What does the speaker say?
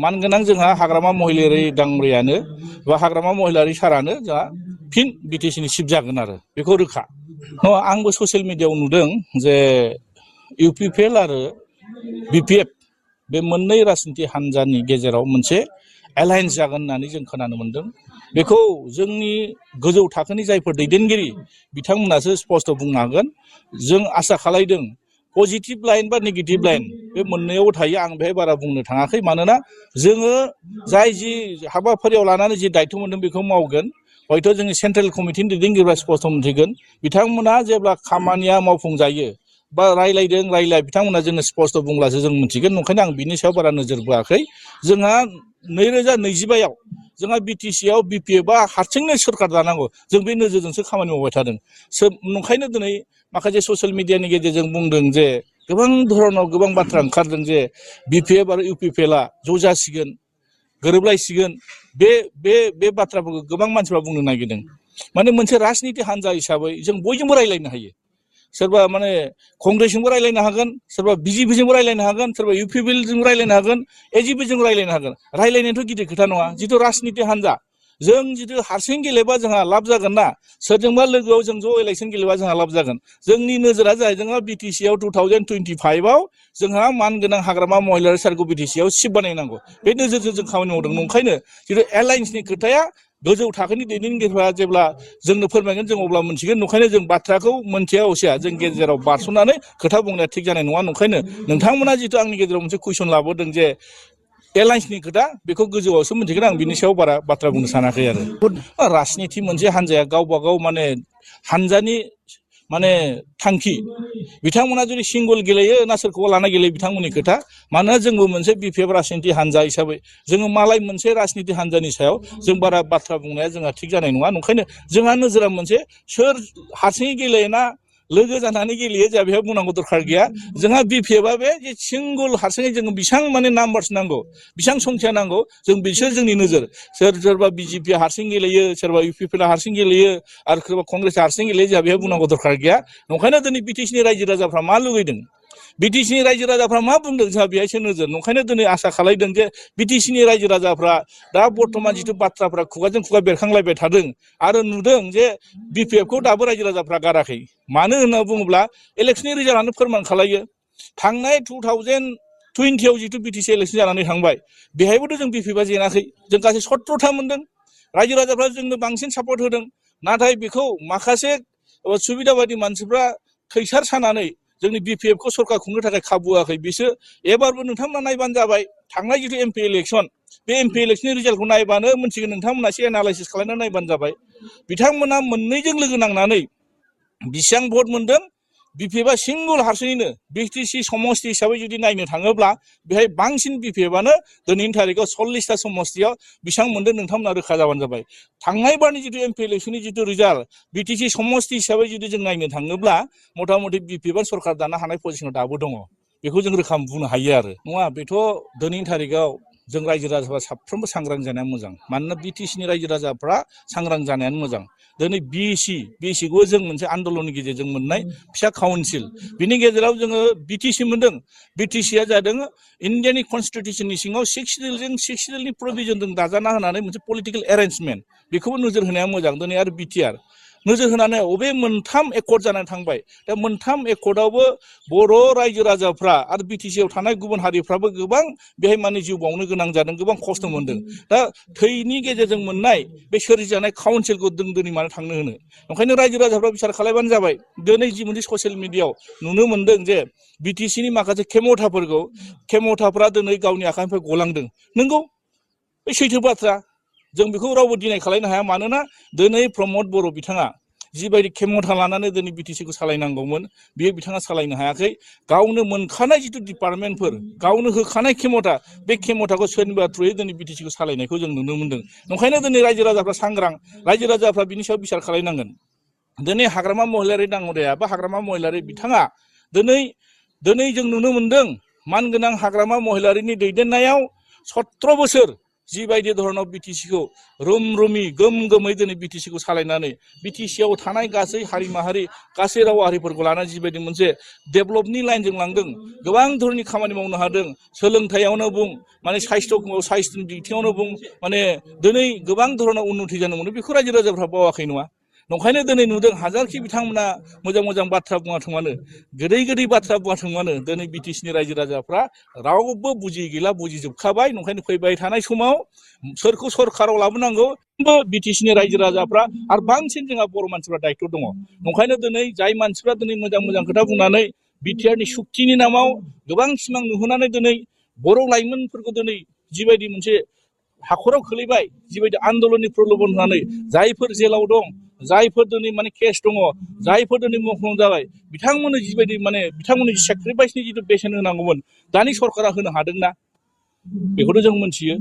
मानगोनां जोंहा हाग्रामा महिलारि दांग्रियानो बा हाग्रामा महिलारि सारानो जोंहा फिन बिटिसिनि चिफ जागोन आरो बेखौ रोखा। आंबो ससियेल मिडियायाव नुदों जे इउपिपिएल आरो बिपिएफ बे मोननै राजनीति हान्जानि गेजेराव मोनसे एलायन्स जागोन होननानै जों खोनानो मोनदों। बेखौ जोंनि गोजौ थाखोनि जायफोर दैदेनगिरि बिथांमोनासो स्पष्ट बुंनो हागोन। जों आसा खालायदों पजिटिभ लाइन बा नेगेटिभ लाइन बे मोननैयावबो थायो। आं बेहाय बारा बुंनो थाङाखै, मानोना जोङो जाय जि हाबाफारियाव लानानै जि दायथ' मोनदों बेखौ मावगोन। हयथ' जोंनि सेन्ट्रेल कमिटिनि दैदेनगिरिफ्रा स्पष्ट मोनथिगोन। बिथांमोना जेब्ला खामानिया मावफुंजायो बा रायलाय बिथांमोना जोंनो स्पष्ट बुंब्लासो जों मिथिगोन। ओंखायनो आं बिनि सायाव बारा नोजोर बोआखै। जोंहा 2025आव जोंहा बिटिसिआव बिपिएफआ हारसिंनो सोरखार दानांगौ, जों बे नोजोरजोंसो खामानि मावबाय थादों। ओंखायनो दिनै माखासे ससियेल मिडियानि गेजेरजों बुंदों जे गोबां धरनाव गोबां बाथ्रा ओंखारदों जे बिपिएफ आरो इउपिपिएलआ ज' जासिगोन, गोरोबलायसिगोन। बे बाथ्राफोरखौ गोबां मानसिफ्रा बुंनो नागिरदों। माने मोनसे राजनिति हान्जा हिसाबै जों बयजोंबो रायलायनो हायो। सोरबा माने कंग्रेसजोंबो रायलायनो हागोन, सोरबा बिजेपिजोंबो रायलायनो हागोन, सोरबा इउपिपिएलजोंबो रायलायनो हागोन, एजिपिजोंबो रायलायनो हागोन। रायलायनायाथ' गिदिर खोथा नङा। जिथु राजनिति हान्जा जों जिथु हारसिं गेलेबा जोंहा लाब जागोन ना, सोरजोंबा लोगोआव जों ज' इलेक्सन गेलेबा जोंहा लाब जागोन। जोंनि नोजोरा जाहैबाय जोंहा बिटिसिआव 2025आव जोंहा मानगोनां हाग्रामा महिलारि सार्कल बिटिसिआव चिफ बानायनांगौ। बे नोजोरजों जों खामानि मावदों। ओंखायनो जिथु एलायन्सनि खोथाया गोजौ थाखोनि दैदेनगिरिफ्रा जेब्ला जोंनो फोरमायगोन जों अब्ला मोनथिगोन। ओंखायनो जों बाथ्राखौ मोनथिया असिया जों गेजेराव बारस'नानै खोथा बुंनाया थिग जानाय नङा। ओंखायनो नोंथांमोना जिथु आंनि गेजेराव मोनसे कुइसन लाबोदों जे एलायन्सनि खोथा, बेखौ गोजौआवसो मोनथिगोन। आं बिनि सायाव बारा बाथ्रा बुंनो सानाखै आरो। राजनिति मोनसे हान्जाया गावबा गाव माने हान्जानि माने थांखि, बिथांमोना जुदि सिंगल गेलेयो ना सोरखौबा लाना गेलेयो बिथांमोननि खोथा। मानोना जोंबो मोनसे बिपिएफ राजनिति हान्जा हिसाबै जोङो मालाय मोनसे राजनिति हान्जानि सायाव जों बारा बाथ्रा बुंनाया जोंहा थिग जानाय नङा। ओंखायनो जोंहा नोजोरा मोनसे सोर हारसिङै गेलेयोना लोगो जानानै गेलेयो जोंहा बेहाय बुंनांगौ दरखार गैया। जोंहा बिपिएफआ बे सिंगल हारसिङै जोङो बेसेबां माने नाम्बार्स नांगौ, बेसेबां संख्या नांगौ, जों बिसोर जोंनि नोजोर। सोरबा बिजेपि हारसिं गेलेयो, सोरबा इउपिपिएल हारसिं गेलेयो आरो सोरबा कंग्रेस हारसिं गेलेयो, जोंहा बेहाय बुंनांगौ दरखार गैया। ओंखायनो दिनै बिटिसिनि रायजो राजाफ्रा मा लुगैदों, बिटिसिनि रायजो राजाफ्रा मा बुंदों, जोंहा बेहायसो नोजोर। ओंखायनो दिनै आसा खालायदों जे बिटिसिनि रायजो राजाफ्रा दा बर्थमान जिथु बाथ्राफ्रा खुगाजों खुगा बेरखांलायबाय थादों आरो नुदों जे बिपिएफखौ दाबो रायजो राजाफ्रा गाराखै। मानो होनना बुङोब्ला इलेक्सननि रिजाल्टआनो फोरमान खालायो। थांनाय 2020आव जिथु बिटिसि इलेक्सन जानानै थांबाय, बेहायबोथ' जों बिपिएफआ जेनाखै। जों गासै 17था मोनदों। रायजो राजाफ्रा जोंनो बांसिन सापर्ट होदों। नाथाय बेखौ माखासे सुबिदा बायदि मानसिफ्रा खैसार सानानै जोंनि बिपिएफखौ सरकार खुंनो थाखाय खाबु होआखै। बिसोर एबारबो नोंथांमोना नायबानो जाबाय, थांनाय जिथु एमपि इलेक्सन, बे एमपि इलेक्सननि रिजाल्टखौ नायबानो मोनथिगोन। नोंथांमोना एसे एनालाइसिस खालामनानै नायबानो जाबाय। बिथांमोना मोननैजों लोगो नांनानै बेसेबां भट मोनदों। बिपिएफआ सिंगल हारसिङैनो बिटिसि समस्ति हिसाबै जुदि नायनो थाङोब्ला बेहाय बांसिन बिपिएफआनो दिनैनि थारिखआव 40था समस्तियाव बेसेबां मोनदों नोंथांमोना रोखा जाबानो जाबाय। थांनाय बारनि जिथु एमपि इलेक्सननि जिथु रिजाल्ट, बिटिसि समस्ति हिसाबै जुदि जों नायनो थाङोब्ला मथा मथि बिपिएफआ सरकार दानो हानाय पजिसनाव दाबो दङ। बेखौ जों रोखा बुंनो हायो आरो। नङा, बेथ' दिनैनि थारिखआव जों रायजो राजाफ्रा साफ्रोमबो सांग्रां जानाया मोजां। मानोना बिटिसिनि रायजो राजाफ्रा सांग्रां जानायानो मोजां। दिनै बिएसिखौ जों मोनसे आन्दलननि गेजेरजों मोननाय फिसा काउन्सिल, बिनि गेजेराव जोङो बिटिसि मोनदों। बिटिसिआ जादों इन्डियानि कनस्टिटिउसननि सिङाव 6 सिडिउलनि प्रभिजनजों दाजाना होनानै मोनसे पलिटिकेल एरेन्जमेन्ट। बेखौबो नोजोर होनाया मोजां। दिनै आरो बिटिआर नोजोर होनानै अबे मोनथाम एकर्ड जानानै थांबाय। दा मोनथाम एकर्डआवबो बर' रायजो राजाफ्रा आरो बिटिसिआव थानाय गुबुन हारिफ्राबो गोबां बेहाय माने जिउ बावनो गोनां जादों, गोबां खस्थ' मोनदों। दा थैनि गेजेरजों मोननाय बे सोरजिजानाय काउन्सिलखौ जों दिनै मानो थांनो होनो। ओंखायनो रायजो राजाफ्रा बिसार खालायबानो जाबाय। दिनै जि मोनसे ससियेल मिडियाआव नुनो मोनदों जे बिटिसिनि माखासे खेमथाफ्रा दिनै गावनि आखाइनिफ्राय गलांदों। नंगौ, बे सैथो बाथ्रा। जों बेखौ रावबो दिनै खालायनो हाया। मानोना दिनै प्रमद बर' बिथाङा जिबायदि खेमथा लानानै दिनै बिटिसिखौ सालायनांगौमोन, बेयो बिथाङा सालायनो हायाखै। गावनो मोनखानाय जिथु डिपार्टमेन्टफोर, गावनो होखानाय खेमथा, बे खेमथाखौ सोरनिबा थ्रुयै दिनै बिटिसिखौ सालायनायखौ जों नुनो मोनदों। ओंखायनो दिनै रायजो राजाफ्रा सांग्रां, रायजो राजाफ्रा बिनि सायाव बिसार खालायनांगोन। दिनै हाग्रामा महिलारि दाङ'रिया बा हाग्रामा महिलारि बिथाङा दिनै जों नुनो मोनदों मानगोनां हाग्रामा महिलारिनि दैदेननायाव 17 बोसोर जिबायदि धरनाव बिटिसिखौ रोम रोमि गोम गोमै दिनै बिटिसिखौ सालायनानै बिटिसिआव थानाय गासै हारि माहारि गासै राव हारिफोरखौ लानानै जिबायदि मोनसे डेभेलपनि लाइनजों लांदों गोबां धरनि खामानि मावनो हादों सोलोंथाइयावनो बुं माने साइस्थ्यनि बिथिङावनो बुं माने दिनै गोबां धरनाव उन्नति जानो मोनो बेखौ रायजो राजाफ्रा बावाखै नङा नंखायनो दिनै नुदों हाजारखि बिथांमोना मोजां मोजां बाथ्रा बुङाथों मानो गोदै गोदै बाथ्रा बुङाथों मानो दिनै बिटिसिनि रायजो राजाफ्रा रावबो बुजियै गैला बुजिजोबखाबाय नंखायनो फैबाय थानाय समाव सोरखौ सरकाराव लाबोनांगौ बिटिसिनि रायजो राजाफ्रा आरो बांसिन जोंहा बर' मानसिफ्रा दायित्व दङ नंखायनो दिनै जाय मानसिफ्रा दिनै मोजां मोजां खोथा बुंनानै बिटिआरनि सुक्तिनि नामाव गोबां सिमां नुहोनानै दिनै बर' लाइमोनफोरखौ दिनै जिबायदि मोनसे हाखराव खोलैबाय जिबायदि आन्दलननि प्रलोभन होनानै जायफोर जेलाव दं जायफोर दिनै माने केस दङ जायफोर दिनै मुंख्लं जाबाय बिथांमोननो जिबायदि माने बिथांमोननि सेक्रिफाइसनि जिथु बेसेन होनांगौमोन दानि सरकारा होनो हादोंना बेखौथ' जों मोनथियो